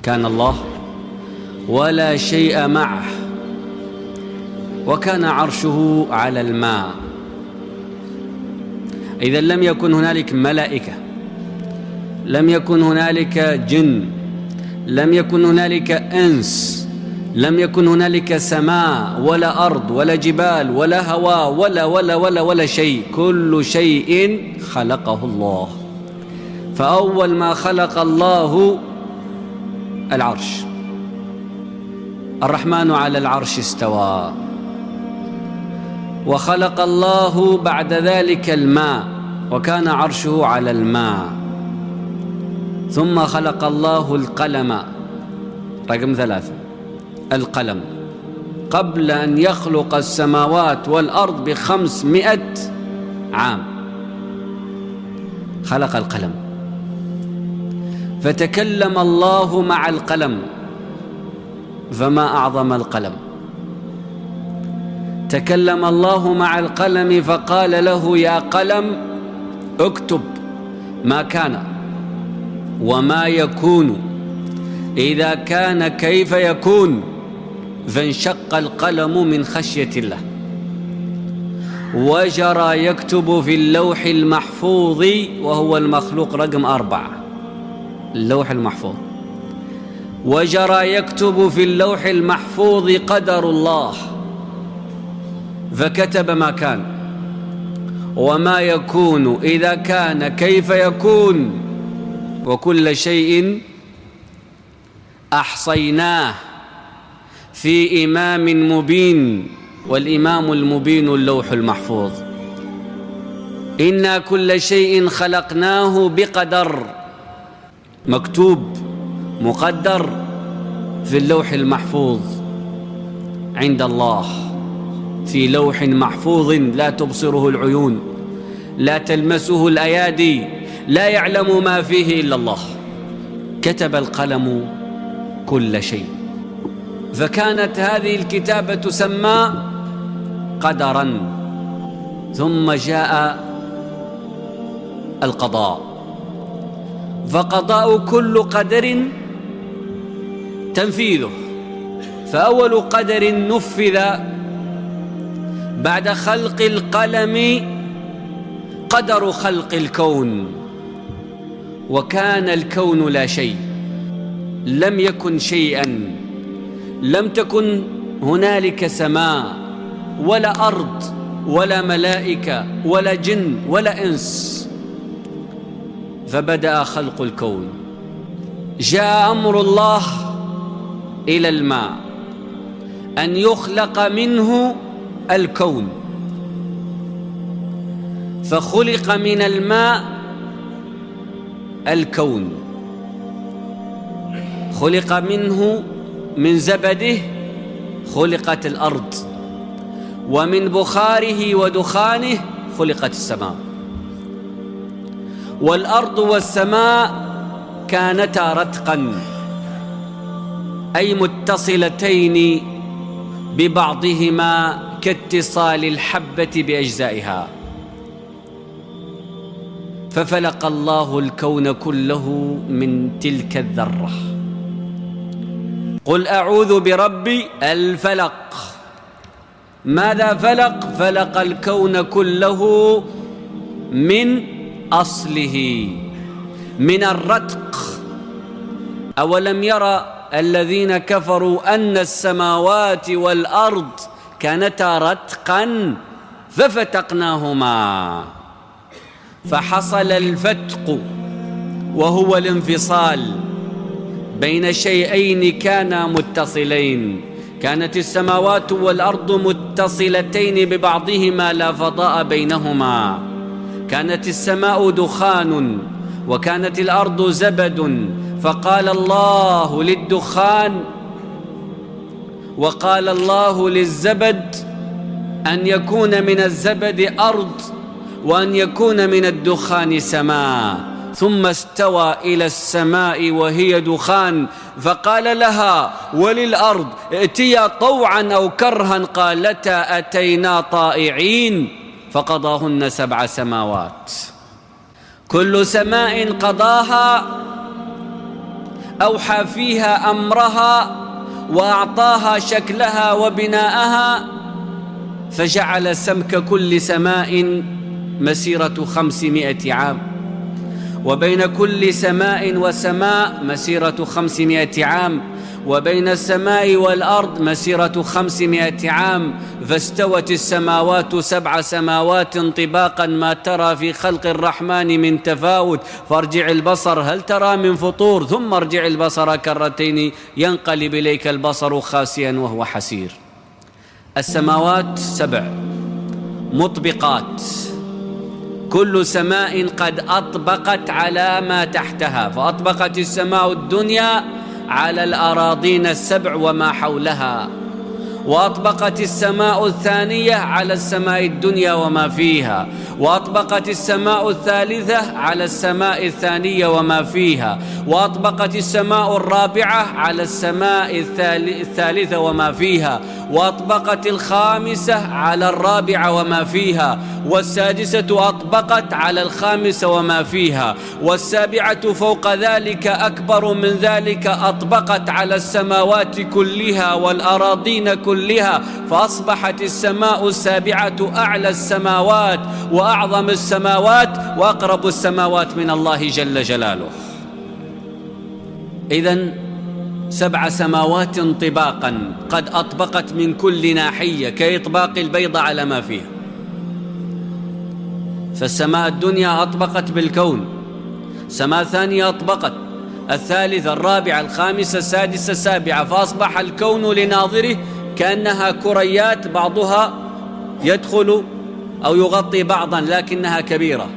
كان الله ولا شيء معه، وكان عرشه على الماء. إذا لم يكن هنالك ملائكة، لم يكن هنالك جن، لم يكن هنالك إنس، لم يكن هنالك سماء ولا أرض ولا جبال ولا هواء ولا شيء، كل شيء خلقه الله. فأول ما خلق الله العرش، الرحمن على العرش استوى. وخلق الله بعد ذلك الماء، وكان عرشه على الماء. ثم خلق الله القلم، رقم 3، القلم، قبل أن يخلق السماوات والأرض ب500 عام خلق القلم. فتكلم الله مع القلم، فما أعظم القلم. تكلم الله مع القلم فقال له: يا قلم اكتب ما كان وما يكون، إذا كان كيف يكون. فانشق القلم من خشية الله وجرى يكتب في اللوح المحفوظ، وهو المخلوق رقم 4، اللوح المحفوظ. وجرى يكتب في اللوح المحفوظ قدر الله، فكتب ما كان وما يكون، إذا كان كيف يكون، وكل شيء أحصيناه في إمام مبين. والإمام المبين اللوح المحفوظ. إنا كل شيء خلقناه بقدر، مكتوب مقدر في اللوح المحفوظ عند الله، في لوح محفوظ لا تبصره العيون، لا تلمسه الأيادي، لا يعلم ما فيه إلا الله. كتب القلم كل شيء. فكانت هذه الكتابة تسمى قدرا. ثم جاء القضاء، فقضاء كل قدر تنفيذه. فأول قدر نفذ بعد خلق القلم قدر خلق الكون. وكان الكون لا شيء، لم يكن شيئا، لم تكن هنالك سماء ولا أرض ولا ملائكة ولا جن ولا إنس. فبدأ خلق الكون. جاء أمر الله إلى الماء أن يخلق منه الكون، فخلق من الماء الكون. خلق منه، من زبده خلقت الأرض، ومن بخاره ودخانه خلقت السماء. والأرض والسماء كانتا رتقا، أي متصلتين ببعضهما كاتصال الحبة بأجزائها. ففلق الله الكون كله من تلك الذرة. قل أعوذ برب الفلق. ماذا فلق؟ فلق الكون كله من أصله، من الرتق. أولم يرى الذين كفروا أن السماوات والأرض كانتا رتقا ففتقناهما. فحصل الفتق، وهو الانفصال بين شيئين كانا متصلين. كانت السماوات والأرض متصلتين ببعضهما لا فضاء بينهما. كانت السماء دخان وكانت الأرض زبد، فقال الله للدخان وقال الله للزبد أن يكون من الزبد أرض وأن يكون من الدخان سماء. ثم استوى إلى السماء وهي دخان، فقال لها وللأرض ائتيا طوعا أو كرها، قالتا أتينا طائعين. فقضاهن 7 سماوات، كل سماء قضاها أوحى فيها أمرها وأعطاها شكلها وبناءها، فجعل سمك كل سماء مسيرة 500 عام، وبين كل سماء وسماء مسيرة 500 عام، وبين السماء والأرض مسيرة 500 عام، فاستوت السماوات 7 سماوات طباقا ما ترى في خلق الرحمن من تفاوت، فارجع البصر هل ترى من فطور، ثم ارجع البصر كرتين ينقلب إليك البصر خاسئا وهو حسير. السماوات 7 مطبقات، كل سماء قد أطبقت على ما تحتها، فأطبقت السماء الدنيا على الأراضين 7 وما حولها، وأطبقت السماء الثانية على السماء الدنيا وما فيها، وأطبقت السماء الثالثة على السماء الثانية وما فيها، وأطبقت السماء الرابعة على السماء الثالثة وما فيها، وأطبقت الخامسة على الرابعة وما فيها، والسادسة أطبقت على الخامسة وما فيها، والسابعة فوق ذلك أكبر من ذلك أطبقت على السماوات كلها والأراضين كلها، فأصبحت السماء السابعة أعلى السماوات وأعظم السماوات وأقرب السماوات من الله جل جلاله. إذن 7 سماوات طباقا قد أطبقت من كل ناحية كإطباق البيضة على ما فيها. فالسماء الدنيا أطبقت بالكون، سماء ثانية أطبقت، الثالثة الرابعة الخامسة السادسة السابعة، فأصبح الكون لناظره كأنها كريات بعضها يدخل أو يغطي بعضا لكنها كبيرة.